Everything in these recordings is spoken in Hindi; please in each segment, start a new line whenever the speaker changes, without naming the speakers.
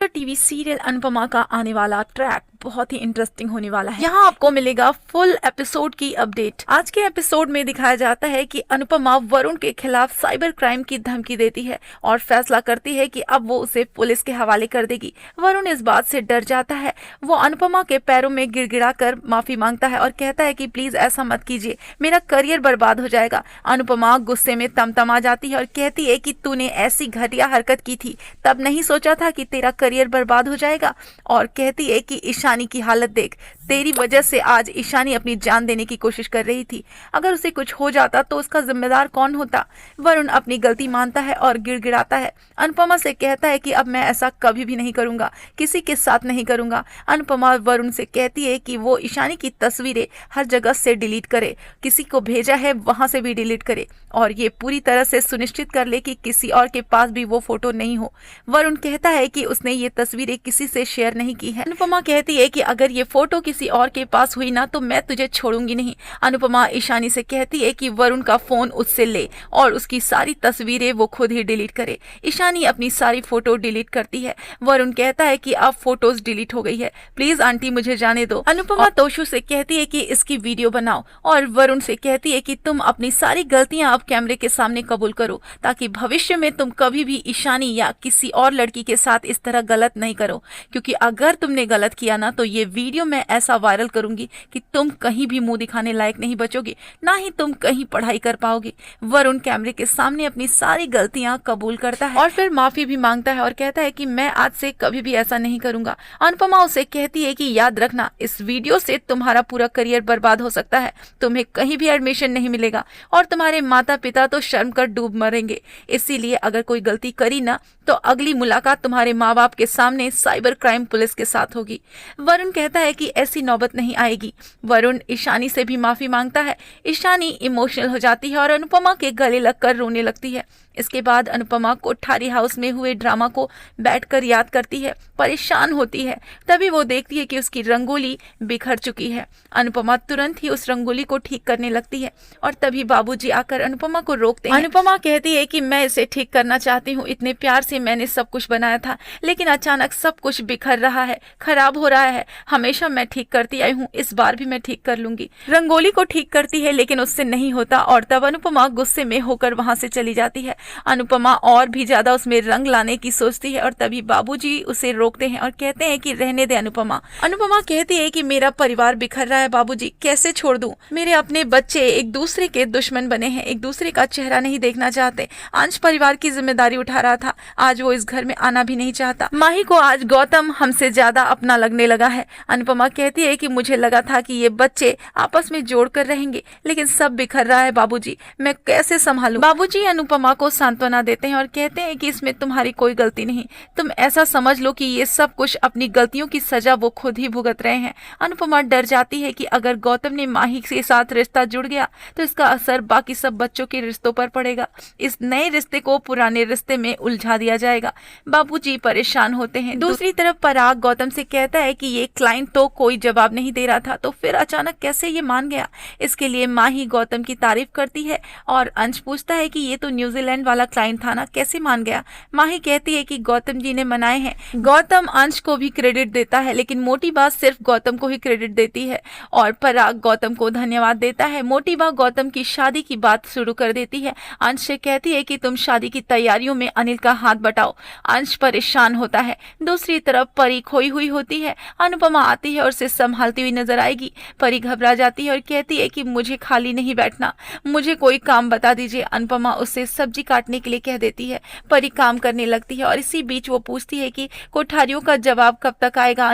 टीवी सीरियल अनुपमा का आने वाला ट्रैक बहुत ही इंटरेस्टिंग होने वाला है। यहाँ आपको मिलेगा फुल एपिसोड की अपडेट। आज के एपिसोड में दिखाया जाता है कि अनुपमा वरुण के खिलाफ साइबर क्राइम की धमकी देती है और फैसला करती है कि अब वो उसे पुलिस के हवाले कर देगी। वरुण इस बात से डर जाता है। वो अनुपमा के पैरों में गिड़गिड़ाकर माफी मांगता है और कहता है कि प्लीज ऐसा मत कीजिए, मेरा करियर बर्बाद हो जाएगा। अनुपमा गुस्से में तमतमा जाती है और कहती है कि तूने ऐसी घटिया हरकत की थी, तब नहीं सोचा था कि तेरा करियर बर्बाद हो जाएगा। और कहती है कि ईशानी की हालत देख, तेरी वजह से आज ईशानी अपनी जान देने की कोशिश कर रही थी। अगर उसे कुछ हो जाता तो उसका जिम्मेदार कौन होता। वरुण अपनी गलती मानता है और गिड़गिड़ाता है। अनुपमा से कहता है कि अब मैं ऐसा कभी भी नहीं करूंगा, किसी के साथ नहीं करूंगा। अनुपमा वरुण से कहती है कि वो ईशानी की तस्वीरें हर जगह से डिलीट करे, किसी को भेजा है वहां से भी डिलीट करे और ये पूरी तरह से सुनिश्चित कर ले कि किसी और के पास भी वो फोटो नहीं हो। वरुण कहता है कि उसने ये तस्वीरें किसी से शेयर नहीं की है। अनुपमा कहती है कि अगर ये फोटो किसी और के पास हुई ना तो मैं तुझे छोड़ूंगी नहीं। अनुपमा ईशानी से कहती है कि वरुण का फोन उससे ले और उसकी सारी तस्वीरें वो खुद ही डिलीट करे। ईशानी अपनी सारी फोटो डिलीट करती है। वरुण कहता है कि अब फोटोज डिलीट हो गई है, प्लीज आंटी मुझे जाने दो। अनुपमा तोशु से कहती है कि इसकी वीडियो बनाओ और वरुण से कहती है कि तुम अपनी सारी गलतियां अब कैमरे के सामने कबूल करो ताकि भविष्य में तुम कभी भी ईशानी या किसी और लड़की के साथ इस तरह गलत नहीं करो, क्योंकि अगर तुमने गलत किया ना तो ये वीडियो मैं ऐसा वायरल करूंगी कि तुम कहीं भी मुंह दिखाने लायक नहीं बचोगे, ना ही तुम कहीं पढ़ाई कर पाओगे। वरुण कैमरे के सामने अपनी सारी गलतियां कबूल करता है और फिर माफी भी मांगता है और कहता है कि मैं आज से कभी भी ऐसा नहीं करूंगा। अनुपमा उसे कहती है कि याद रखना, इस वीडियो से तुम्हारा पूरा करियर बर्बाद हो सकता है, तुम्हें कहीं भी एडमिशन नहीं मिलेगा और तुम्हारे माता पिता तो शर्म कर डूब मरेंगे। इसीलिए अगर कोई गलती करी ना तो अगली मुलाकात तुम्हारे माँ बाप के सामने साइबर क्राइम पुलिस के साथ होगी। वरुण कहता है कि ऐसी नौबत नहीं आएगी। वरुण ईशानी से भी माफी मांगता है। ईशानी इमोशनल हो जाती है और अनुपमा के गले लगकर रोने लगती है। इसके बाद अनुपमा कोठारी हाउस में हुए ड्रामा को बैठकर याद करती है, परेशान होती है। तभी वो देखती है कि उसकी रंगोली बिखर चुकी है। अनुपमा तुरंत ही उस रंगोली को ठीक करने लगती है और तभी बाबूजी आकर अनुपमा को रोकते हैं। अनुपमा कहती है कि मैं इसे ठीक करना चाहती हूँ, इतने प्यार से मैंने सब कुछ बनाया था, लेकिन अचानक सब कुछ बिखर रहा है, खराब हो रहा है। हमेशा मैं ठीक करती आई हूँ, इस बार भी मैं ठीक कर लूंगी। रंगोली को ठीक करती है लेकिन उससे नहीं होता और तब अनुपमा गुस्से में होकर वहां से चली जाती है। अनुपमा और भी ज्यादा उसमें रंग लाने की सोचती है और तभी बाबूजी उसे रोकते हैं और कहते हैं कि रहने दे अनुपमा। अनुपमा कहती है कि मेरा परिवार बिखर रहा है बाबूजी, कैसे छोड़ दूं? मेरे अपने बच्चे एक दूसरे के दुश्मन बने हैं, एक दूसरे का चेहरा नहीं देखना चाहते। अंश परिवार की जिम्मेदारी उठा रहा था, आज वो इस घर में आना भी नहीं चाहता। माही को आज गौतम हमसे ज्यादा अपना लगने लगा है। अनुपमा कहती है कि मुझे लगा था कि ये बच्चे आपस में जोड़ कर रहेंगे, लेकिन सब बिखर रहा है बाबूजी, मैं कैसे संभालूं? बाबूजी अनुपमा को सांत्वना देते हैं और कहते हैं कि इसमें तुम्हारी कोई गलती नहीं, तुम ऐसा समझ लो कि ये सब कुछ अपनी गलतियों की सजा वो खुद ही भुगत रहे हैं। अनुपमा डर जाती है कि अगर गौतम ने माही के साथ रिश्ता जुड़ गया तो इसका असर बाकी सब बच्चों के रिश्तों पर पड़ेगा, इस नए रिश्ते को पुराने रिश्ते में उलझा दिया जाएगा। बाबूजी परेशान होते हैं। दूसरी तरफ पराग गौतम से कहता है कि ये क्लाइंट तो कोई जवाब नहीं दे रहा था, तो फिर अचानक कैसे ये मान गया? इसके लिए माही गौतम की तारीफ करती है और अंश पूछता है कि ये तो न्यूजीलैंड वाला क्लाइंट था ना, कैसे मान गया? माही कहती है कि गौतम जी ने मनाए हैं। गौतम अंश को भी क्रेडिट देता है लेकिन मोटी बात सिर्फ गौतम को ही क्रेडिट देती है और पराग गौतम को धन्यवाद देता है। मोटी बात गौतम की शादी की बात शुरू कर देती है। अंश से कहती है कि तुम शादी की तैयारियों में अनिल का हाथ बटाओ। अंश परेशान होता है। दूसरी तरफ परी खोई हुई होती है। अनुपमा आती है और उसे संभालती हुई नजर आएगी। परी घबरा जाती है और कहती है कि मुझे खाली नहीं बैठना, मुझे कोई काम बता दीजिए। अनुपमा उससे सब्जी काटने के लिए कह देती है। परी काम करने लगती है और इसी बीच वो पूछती है कि कोठारियों का जवाब कब तक आएगा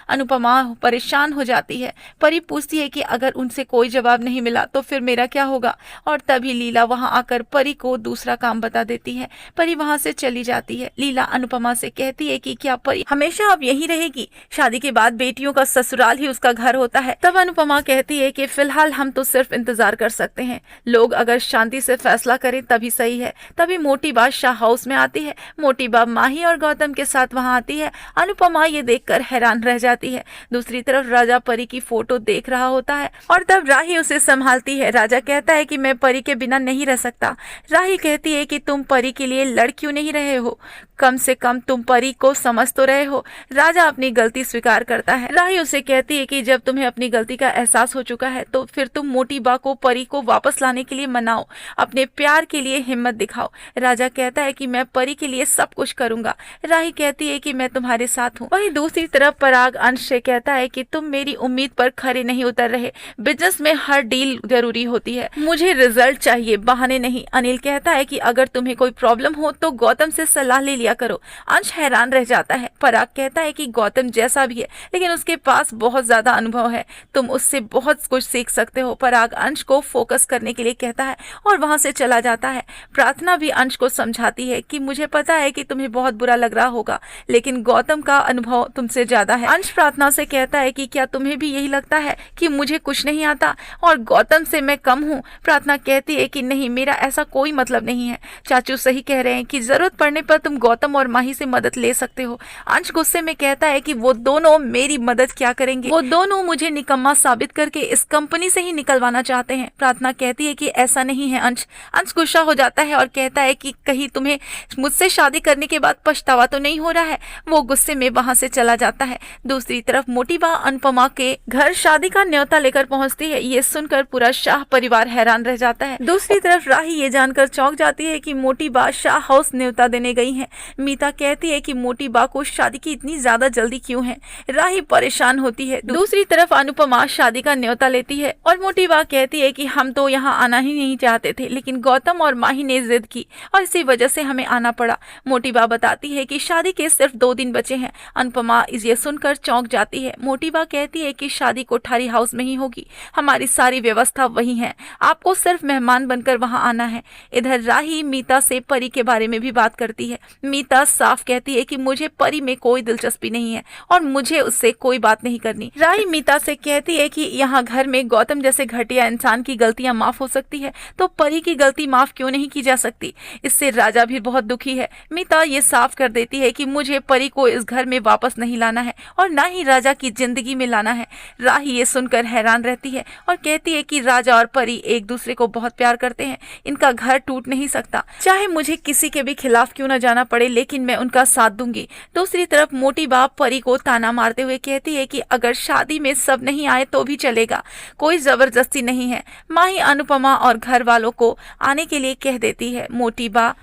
अनुपमा परेशान हो जाती है। परी पूछती है कि अगर उनसे कोई जवाब नहीं मिला तो फिर मेरा क्या होगा? और तभी लीला वहां आकर परी को दूसरा काम बता देती है। परी वहां से चली जाती है। लीला अनुपमा से कहती है कि क्या परी हमेशा अब यही रहेगी? शादी के बाद बेटियों का ससुराल ही उसका घर होता है। तब अनुपमा कहती है कि फिलहाल हम तो सिर्फ इंतजार कर सकते हैं, लोग अगर शांति से फैसला करें तभी सही है। तभी मोटी बात शाह हाउस में आती है। मोटी बात माही और गौतम के साथ वहां आती है। अनुपमा ये देखकर हैरान रह जाती है। दूसरी तरफ राजा परी की फोटो देख रहा होता है और तब राही उसे संभालती है। राजा कहता है कि मैं परी के बिना नहीं रह सकता। राही कहती है कि तुम परी के लिए लड़ क्यों नहीं रहे हो, कम से कम तुम परी को समझ तो रहे हो। राजा अपनी गलती स्वीकार करता है। राही उसे कहती है कि जब तुम्हें अपनी गलती का एहसास हो चुका है तो फिर तुम मोटी बा को परी को वापस लाने के लिए मनाओ, अपने प्यार के लिए हिम्मत दिखाओ। राजा कहता है कि मैं परी के लिए सब कुछ करूंगा। राही कहती है कि मैं तुम्हारे साथ हूँ। वहीं दूसरी तरफ पराग अंश से कहता है कि तुम मेरी उम्मीद पर खरे नहीं उतर रहे। बिजनेस में हर डील जरूरी होती है, मुझे रिजल्ट चाहिए, बहाने नहीं। अनिल कहता है कि अगर तुम्हें कोई प्रॉब्लम हो तो गौतम से सलाह ले लिया करो। अंश हैरान रह जाता है। पराग कहता है कि गौतम जैसा भी है लेकिन उसके पास बहुत ज्यादा अनुभव है, तुम उससे बहुत कुछ सीख सकते हो। पराग अंश को फोकस करने के लिए कहता है और वहां से चला जाता है। प्रार्थना भी अंश को समझाती है कि मुझे पता है कि तुम्हें बहुत बुरा लग रहा होगा लेकिन गौतम का अनुभव तुमसे ज्यादा है। अंश प्रार्थना से कहता है कि क्या तुम्हें भी यही लगता है कि मुझे कुछ नहीं आता और गौतम से मैं कम हूँ। प्रार्थना कहती है कि नहीं, मेरा ऐसा कोई मतलब नहीं है। चाचू सही कह रहे हैं कि जरूरत पड़ने पर तुम गौतम और माही से मदद ले सकते हो। अंश गुस्से में कहता है कि वो दोनों मेरी मदद क्या करेंगे, वो दोनों मुझे निकम्मा साबित करके इस कंपनी से ही निकलवाना चाहते हैं। प्रार्थना कहती है कि ऐसा नहीं है अंश। अंश गुस्सा हो जाता है और कहता है कि कहीं तुम्हें मुझसे शादी करने के बाद पछतावा तो नहीं हो रहा है। वो गुस्से में वहां से चला जाता है। दूसरी तरफ मोटी बा अनुपमा के घर शादी का न्योता लेकर पहुंचती है। ये सुनकर पूरा शाह परिवार हैरान रह जाता है। दूसरी तरफ राही ये जानकर चौंक जाती है कि मोटी बा शाह हाउस न्योता देने गई है। मीता कहती है कि मोटी बा को शादी की इतनी ज्यादा जल्दी क्यों है। राही परेशान होती है। दूसरी तरफ अनुपमा शादी का न्योता लेती है और मोटी बा कहती है कि हम तो यहाँ आना ही नहीं चाहते थे लेकिन गौतम और माही ने जिद की और इसी वजह से हमें आना पड़ा। मोटी बा बताती है कि शादी के सिर्फ 2 दिन बचे हैं। अनुपमा ये सुनकर चौंक जाती है। मोटी बा कहती है कि शादी कोठारी हाउस में ही होगी, हमारी सारी व्यवस्था वही है, आपको सिर्फ मेहमान बनकर वहां आना है। इधर राही मीता से परी के बारे में भी बात करती है। मीता साफ कहती है कि मुझे परी में कोई दिलचस्पी नहीं है और मुझे उससे कोई बात नहीं करनी। राही मीता से कहती है कि यहाँ घर में गौतम जैसे घटिया इंसान की गलतियां माफ हो सकती है तो परी की गलती माफ क्यों नहीं की जा सकती। इससे राजा भी बहुत दुखी है। मीता ये साफ कर देती है कि मुझे परी को इस घर में वापस नहीं लाना है और ना ही राजा की जिंदगी में लाना है। राही ये सुनकर हैरान रहती है और कहती है कि राजा और परी एक दूसरे को बहुत प्यार करते हैं, इनका घर टूट नहीं सकता, चाहे मुझे किसी के भी खिलाफ क्यों न जाना पड़े लेकिन मैं उनका साथ दूंगी। दूसरी तरफ मोटी बाप परी को ताना मारते हुए कहती है कि अगर शादी में सब नहीं आए तो भी चलेगा, कोई जबरदस्ती नहीं है। माही अनुपमा और घर वालों को आने के लिए कह देती है। मोटी बा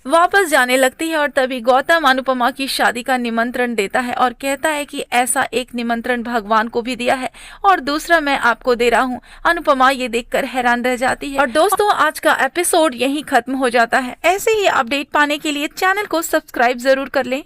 वापस जाने लगती है और तभी गौतम अनुपमा की शादी का निमंत्रण देता है और कहता है कि ऐसा एक निमंत्रण भगवान को भी दिया है और दूसरा मैं आपको दे रहा हूँ। अनुपमा ये देखकर हैरान रह जाती है। और दोस्तों, आज का एपिसोड यहीं खत्म हो जाता है। ऐसे ही अपडेट पाने के लिए चैनल को सब्सक्राइब जरूर कर लें।